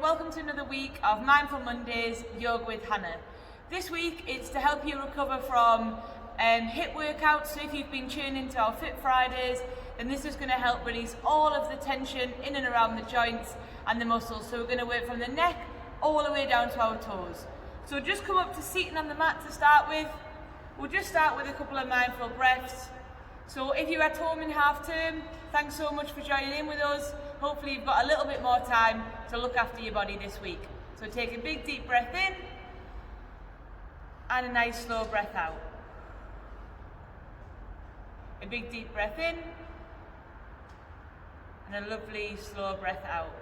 Welcome to another week of Mindful Mondays Yoga with Hannah. This week it's to help you recover from HIIT workouts. So if you've been tuning into our Fit Fridays, then this is going to help release all of the tension in and around the joints and the muscles. So we're going to work from the neck all the way down to our toes. So just come up to seating on the mat to start with. We'll just start with a couple of mindful breaths. So if you're at home in half term, thanks so much for joining in with us. Hopefully you've got a little bit more time to look after your body this week. So take a big deep breath in and a nice slow breath out. A big deep breath in and a lovely slow breath out.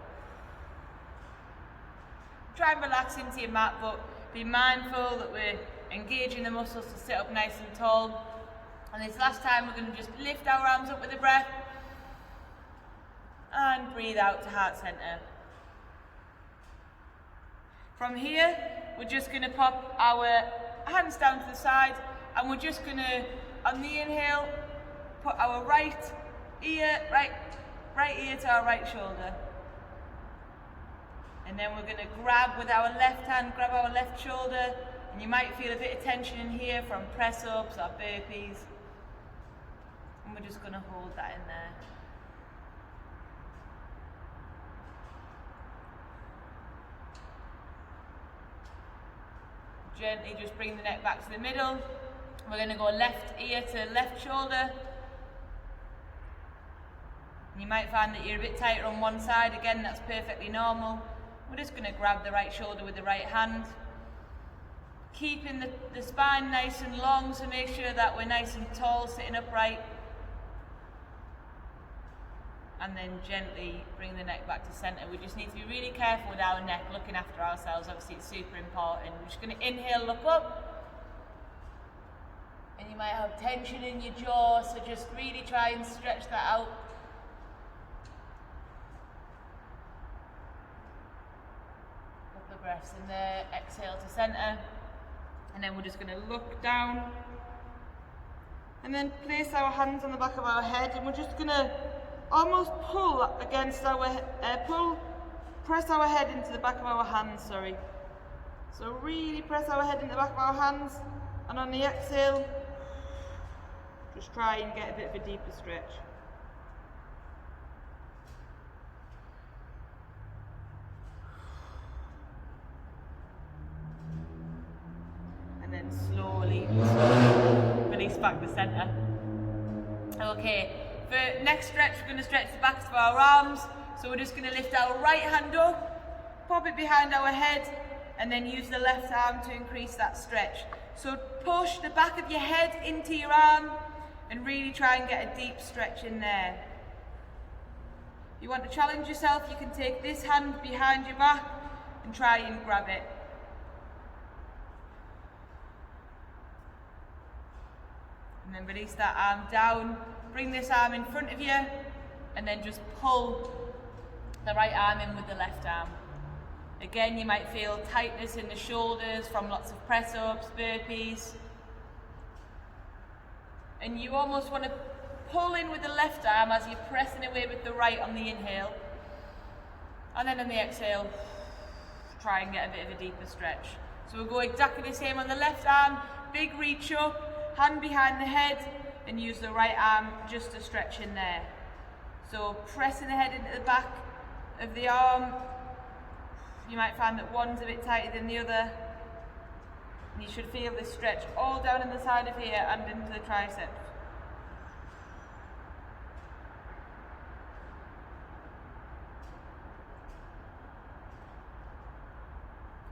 Try and relax into your mat, but be mindful that we're engaging the muscles to sit up nice and tall. And this last time we're going to just lift our arms up with the breath and breathe out to heart center. From here, we're just going to pop our hands down to the side, and we're just going to, on the inhale, put our right ear to our right shoulder. And then we're going to grab with our left hand, grab our left shoulder, and you might feel a bit of tension in here from press-ups or burpees. And we're just going to hold that in there. Gently just bring the neck back to the middle. We're going to go left ear to left shoulder. And you might find that you're a bit tighter on one side. Again, that's perfectly normal. We're just going to grab the right shoulder with the right hand. Keeping the spine nice and long, so make sure that we're nice and tall, sitting upright. And then gently bring the neck back to center. We just need to be really careful with our neck, looking after ourselves. Obviously it's super important. We're just going to inhale, look up. And you might have tension in your jaw, so just really try and stretch that out. Couple of breaths in there, exhale to center. And then we're just going to look down. And then place our hands on the back of our head, and we're just going to almost pull against our press our head into the back of our hands, So really press our head into the back of our hands, and on the exhale, just try and get a bit of a deeper stretch. And then slowly release back to center. Okay. For next stretch, we're going to stretch the backs of our arms. So we're just going to lift our right hand up, pop it behind our head, and then use the left arm to increase that stretch. So push the back of your head into your arm and really try and get a deep stretch in there. If you want to challenge yourself, you can take this hand behind your back and try and grab it. And then release that arm down. Bring this arm in front of you, and then just pull the right arm in with the left arm. Again, you might feel tightness in the shoulders from lots of press-ups, burpees. And you almost want to pull in with the left arm as you're pressing away with the right on the inhale. And then on the exhale, try and get a bit of a deeper stretch. So we'll go exactly the same on the left arm. Big reach up, hand behind the head, and use the right arm just to stretch in there. So pressing the head into the back of the arm. You might find that one's a bit tighter than the other. And you should feel this stretch all down in the side of here and into the triceps.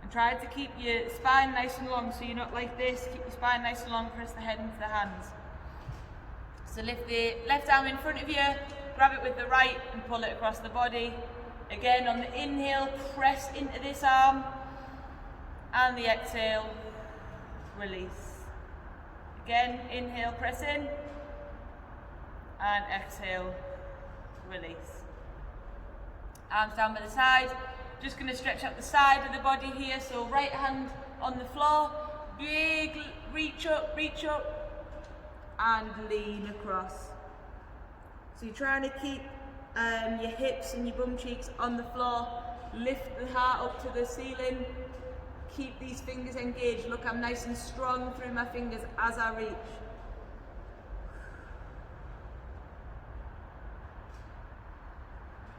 And try to keep your spine nice and long, so you're not like this. Keep your spine nice and long, press the head into the hands. So lift the left arm in front of you, grab it with the right and pull it across the body. Again, on the inhale, press into this arm. and the exhale, release. Again, inhale, press in, and exhale, release. Arms down by the side. Just going to stretch up the side of the body here, so right hand on the floor, big reach up, and lean across. So you're trying to keep your hips and your bum cheeks on the floor, lift the heart up to the ceiling, keep these fingers engaged. Look, I'm nice and strong through my fingers as I reach.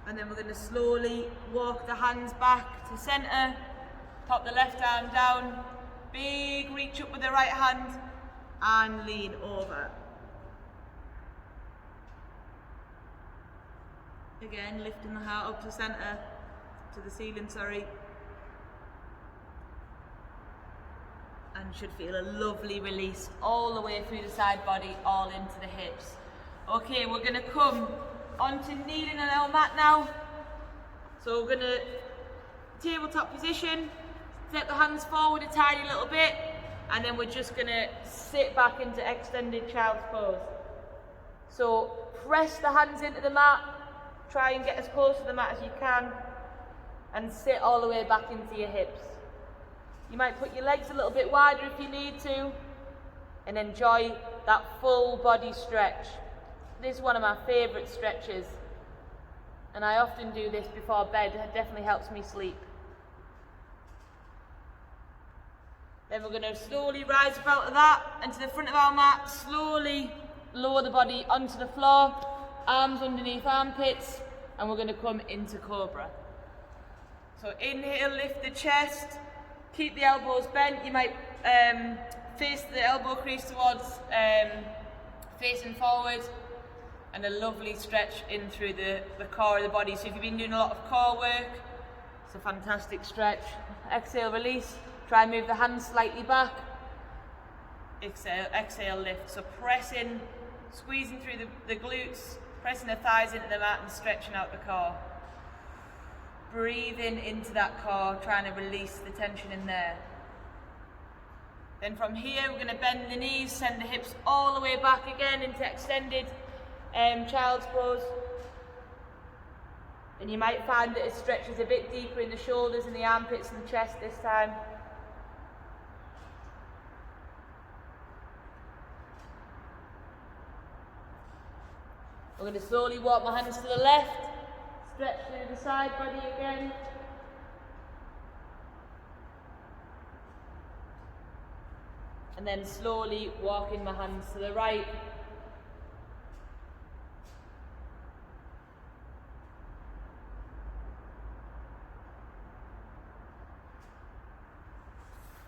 And then we're going to slowly walk the hands back to center, pop the left arm down, big reach up with the right hand, and lean over. Again, lifting the heart up to center, to the ceiling, sorry. And should feel a lovely release all the way through the side body, all into the hips. Okay, we're going to come onto kneeling on our mat now. So we're going to tabletop position, step the hands forward a tiny little bit, and then we're just going to sit back into extended child's pose. So press the hands into the mat, try and get as close to the mat as you can, and sit all the way back into your hips. You might put your legs a little bit wider if you need to, and enjoy that full body stretch. This is one of my favourite stretches, and I often do this before bed. It definitely helps me sleep. Then we're going to slowly rise up out of that and to the front of our mat, slowly lower the body onto the floor, arms underneath armpits, and we're going to come into cobra. So inhale, lift the chest, keep the elbows bent. You might face the elbow crease towards facing forward, and a lovely stretch in through the core of the body. So if you've been doing a lot of core work, it's a fantastic stretch. Exhale, release. Try and move the hands slightly back. Exhale, lift. So pressing, squeezing through the glutes, pressing the thighs into the mat and stretching out the core. Breathing into that core, trying to release the tension in there. Then from here, we're going to bend the knees, send the hips all the way back again into extended child's pose. And you might find that it stretches a bit deeper in the shoulders and the armpits and the chest this time. We're going to slowly walk my hands to the left, stretch through the side body again. And then slowly walking my hands to the right.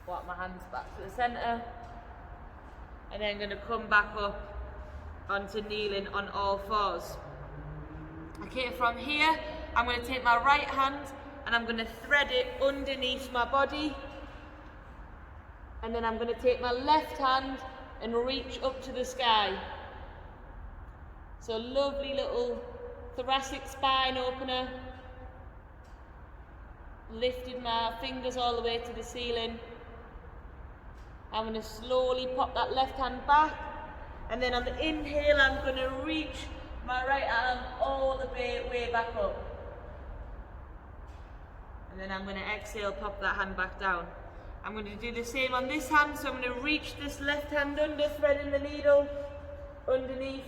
Walk my hands back to the centre. And then going to come back up onto kneeling on all fours. Okay, from here, I'm going to take my right hand and I'm going to thread it underneath my body. And then I'm going to take my left hand and reach up to the sky. So lovely little thoracic spine opener. Lifted my fingers all the way to the ceiling. I'm going to slowly pop that left hand back. And then on the inhale, I'm going to reach my right arm all the way back up. And then I'm going to exhale, pop that hand back down. I'm going to do the same on this hand, so I'm going to reach this left hand under, threading the needle underneath.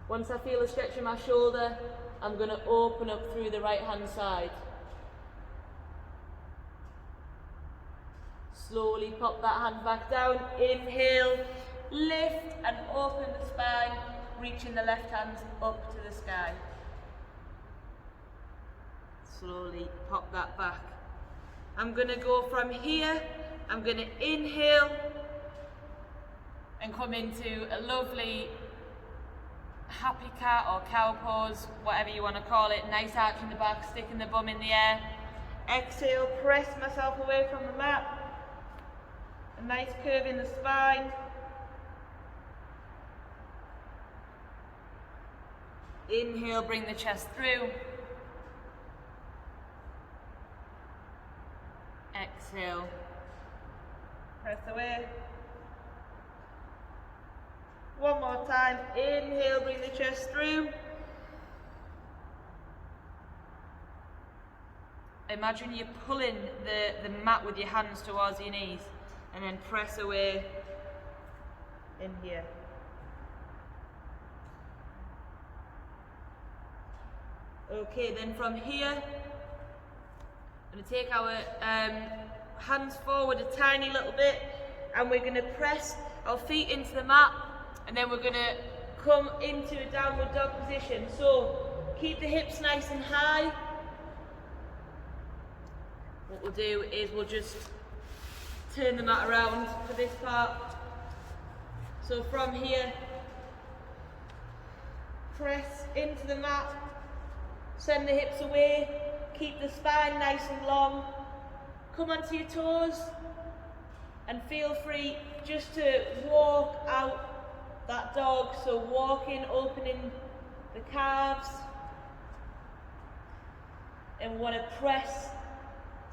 Once I feel a stretch in my shoulder, I'm going to open up through the right hand side. Slowly pop that hand back down, inhale, lift and open the spine, reaching the left hand up to the sky. Slowly pop that back. I'm going to go from here, I'm going to inhale and come into a lovely happy cat or cow pose, whatever you want to call it. Nice arch in the back, sticking the bum in the air. Exhale, press myself away from the mat. A nice curve in the spine. Inhale, bring the chest through. Exhale. exhale, press away. One more time, inhale, bring the chest through. Imagine you're pulling the mat with your hands towards your knees, and then press away in here. Okay, then from here, I'm going to take our hands forward a tiny little bit, and we're going to press our feet into the mat, and then we're going to come into a downward dog position. So keep the hips nice and high. What we'll do is we'll just turn the mat around for this part. So from here, press into the mat, send the hips away, keep the spine nice and long, come onto your toes, and feel free just to walk out that dog. So walking, opening the calves, and we want to press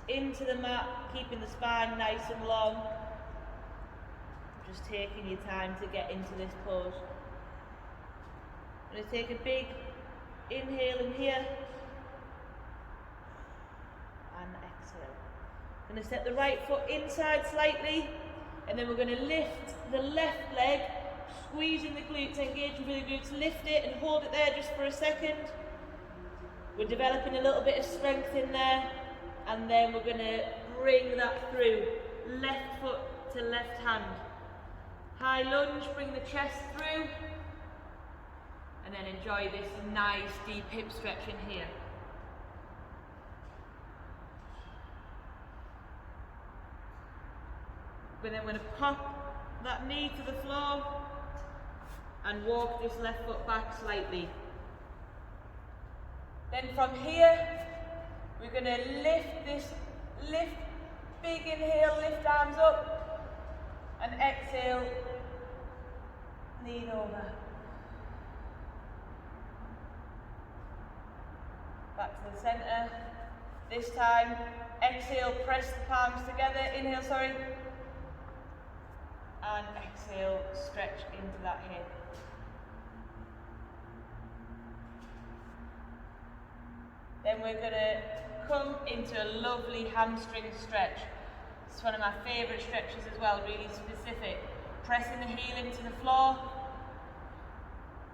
into the mat, keeping the spine nice and long. Just taking your time to get into this pose. I'm going to take a big inhale in here and exhale. I'm going to set the right foot inside slightly, and then we're going to lift the left leg, squeezing the glutes, engaging through the glutes, lift it and hold it there just for a second. We're developing a little bit of strength in there. And then we're going to bring that through, left foot to left hand. High lunge, bring the chest through, and then enjoy this nice deep hip stretch in here. But then we're going to pop that knee to the floor and walk this left foot back slightly. Then from here, we're going to lift, big inhale, lift arms up, and exhale, lean over. Back to the center. This time, exhale, press the palms together, inhale, and exhale, stretch into that hip. Then we're going to come into a lovely hamstring stretch. It's one of my favourite stretches as well, really specific. Pressing the heel into the floor,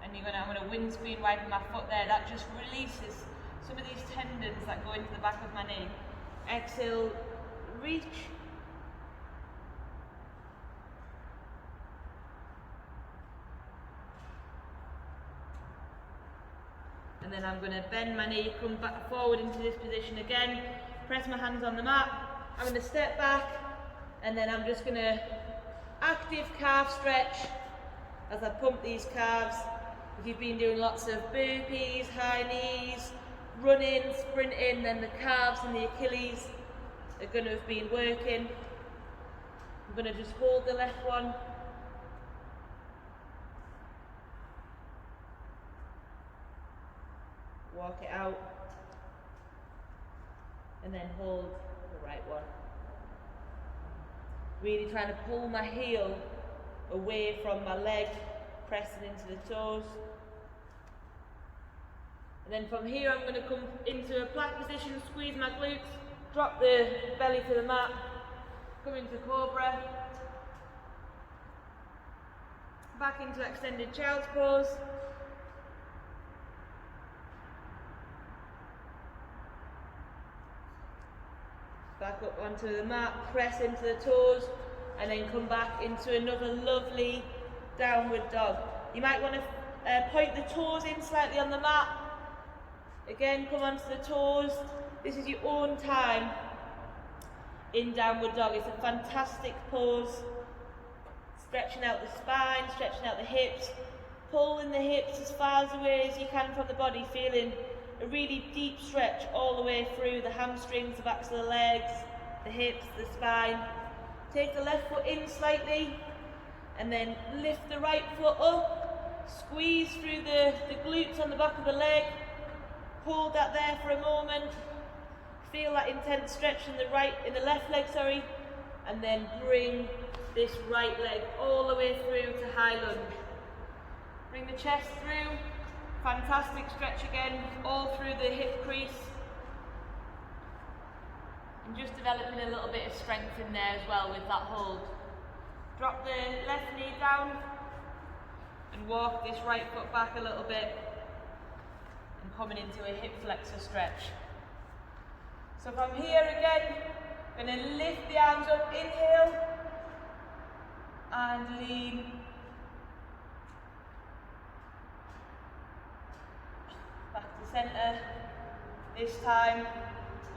and I'm going to windscreen wipe my foot there. That just releases some of these tendons that go into the back of my knee. Exhale, reach. And then I'm going to bend my knee, come back forward into this position again, press my hands on the mat. I'm going to step back, and then I'm just going to active calf stretch as I pump these calves. If you've been doing lots of burpees, high knees, running, sprinting, then the calves and the Achilles are going to have been working. I'm going to just hold the left one. Walk it out, and then hold the right one. Really trying to pull my heel away from my leg, pressing into the toes. And then from here I'm going to come into a plank position, squeeze my glutes, drop the belly to the mat, come into cobra, back into extended child's pose. Back up onto the mat, press into the toes, and then come back into another lovely downward dog. You might want to point the toes in slightly on the mat. Again, come onto the toes. This is your own time in downward dog. It's a fantastic pose. Stretching out the spine, stretching out the hips, pulling the hips as far away as you can from the body, feeling a really deep stretch all the way through the hamstrings, the backs of the legs, the hips, the spine. Take the left foot in slightly, and then lift the right foot up, squeeze through the glutes on the back of the leg, hold that there for a moment, Feel that intense stretch in the left leg, sorry, and then bring this right leg all the way through to high lunge. Bring the chest through, fantastic stretch again, all through the hip crease. And just developing a little bit of strength in there as well with that hold. Drop the left knee down and walk this right foot back a little bit and coming into a hip flexor stretch. So from here again, I'm going to lift the arms up, inhale and lean. Back to centre. This time,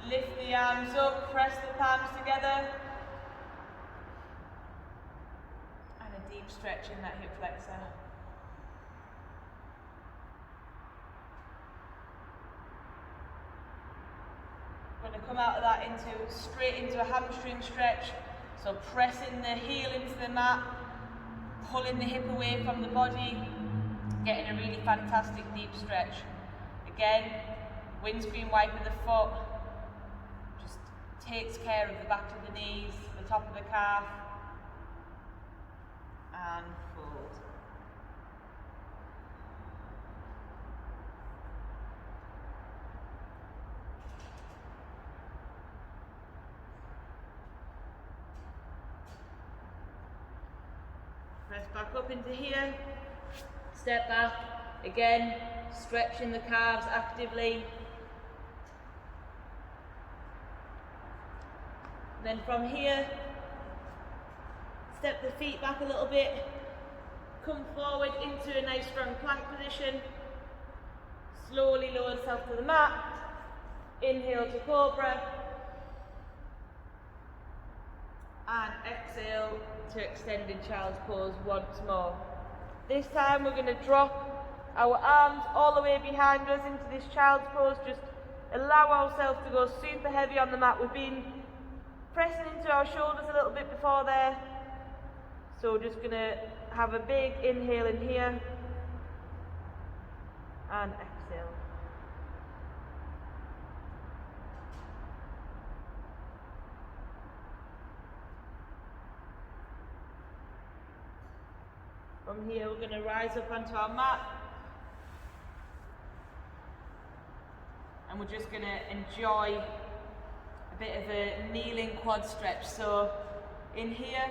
lift the arms up, press the palms together. And a deep stretch in that hip flexor. We're going to come out of that straight into a hamstring stretch. So pressing the heel into the mat, pulling the hip away from the body, getting a really fantastic deep stretch. Again, windscreen wiper the foot, just takes care of the back of the knees, the top of the calf, and fold. Press back up into here, step back, again, stretching the calves actively. Then from here, step the feet back a little bit, come forward into a nice strong plank position, slowly lower yourself to the mat, inhale to cobra, and exhale to extended child's pose once more. This time we're going to drop our arms all the way behind us into this child's pose. Just allow ourselves to go super heavy on the mat. We've been pressing into our shoulders a little bit before there. So we're just going to have a big inhale in here and exhale. From here, we're going to rise up onto our mat. And we're just going to enjoy a bit of a kneeling quad stretch. So, in here,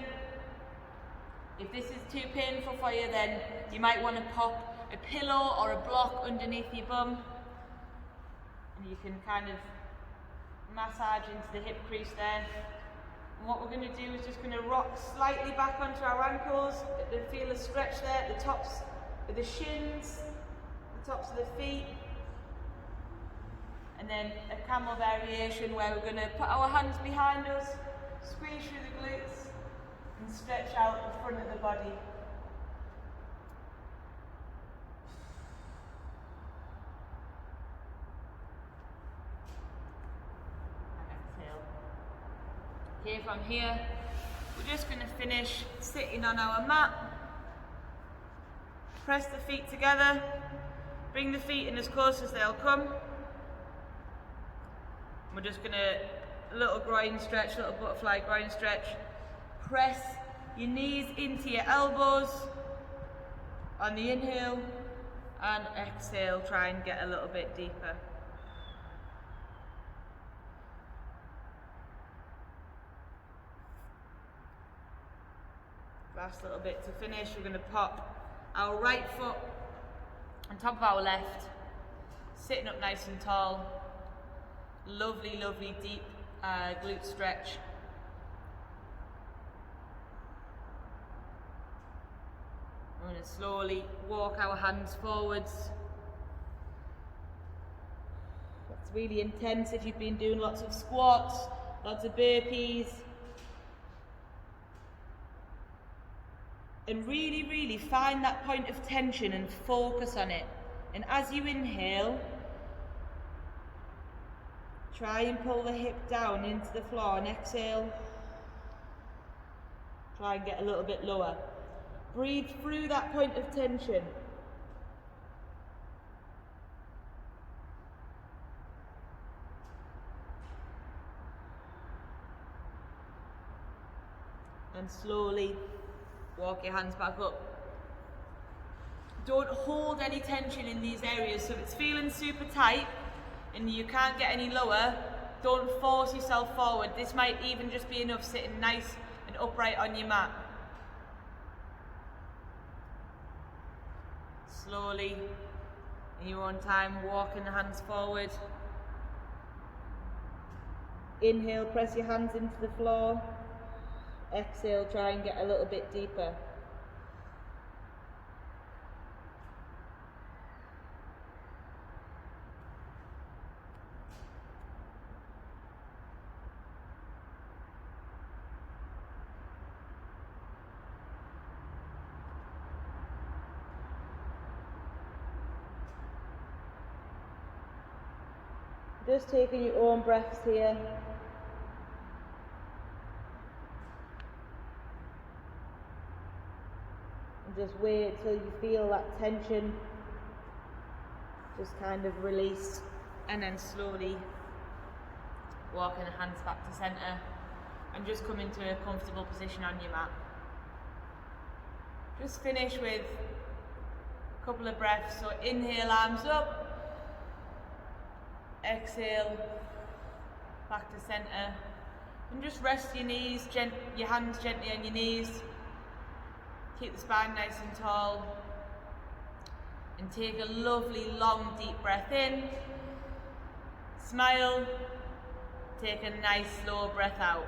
if this is too painful for you, then you might want to pop a pillow or a block underneath your bum. And you can kind of massage into the hip crease there. And what we're going to do is just going to rock slightly back onto our ankles, feel a stretch there at the tops of the shins, the tops of the feet, and then a camel variation where we're going to put our hands behind us, squeeze through the glutes, and stretch out the front of the body. Okay, from here, we're just going to finish sitting on our mat. Press the feet together, bring the feet in as close as they'll come. We're just going to, a little groin stretch, little butterfly groin stretch. Press your knees into your elbows on the inhale, and exhale, try and get a little bit deeper. Last little bit to finish, we're going to pop our right foot on top of our left, sitting up nice and tall. Lovely, lovely deep glute stretch. We're going to slowly walk our hands forwards. That's really intense if you've been doing lots of squats, lots of burpees. And really, really find that point of tension and focus on it. And as you inhale, try and pull the hip down into the floor, and exhale. Try and get a little bit lower. Breathe through that point of tension. and slowly walk your hands back up. Don't hold any tension in these areas, so if it's feeling super tight and you can't get any lower, don't force yourself forward. This might even just be enough sitting nice and upright on your mat. Slowly, in your own time, walking the hands forward. Inhale, press your hands into the floor. Exhale, try and get a little bit deeper. Just taking your own breaths here. And just wait till you feel that tension just kind of release, and then slowly walking the hands back to centre and just come into a comfortable position on your mat. Just finish with a couple of breaths. So inhale, arms up. Exhale, back to centre, and just rest your knees, your hands gently on your knees. Keep the spine nice and tall, and take a lovely long deep breath in. Smile, take a nice slow breath out.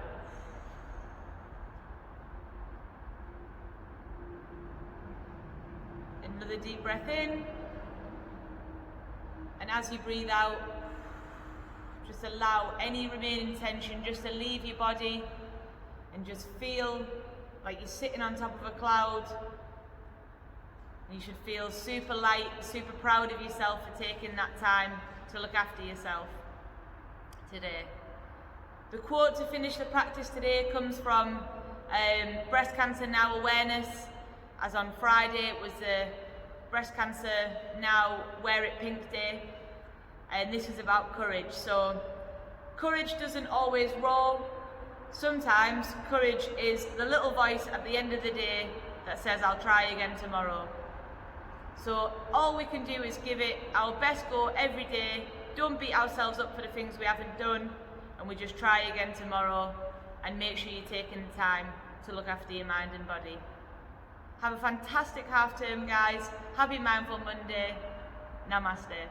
Another deep breath in, and as you breathe out, just allow any remaining tension just to leave your body, and just feel like you're sitting on top of a cloud. And you should feel super light, super proud of yourself for taking that time to look after yourself today. The quote to finish the practice today comes from Breast Cancer Now Awareness, as on Friday it was the Breast Cancer Now Wear It Pink Day. And this is about courage. So courage doesn't always roar. Sometimes courage is the little voice at the end of the day that says, I'll try again tomorrow. So all we can do is give it our best go every day. Don't beat ourselves up for the things we haven't done, and we just try again tomorrow, and make sure you're taking the time to look after your mind and body. Have a fantastic half term, guys. Happy Mindful Monday. Namaste.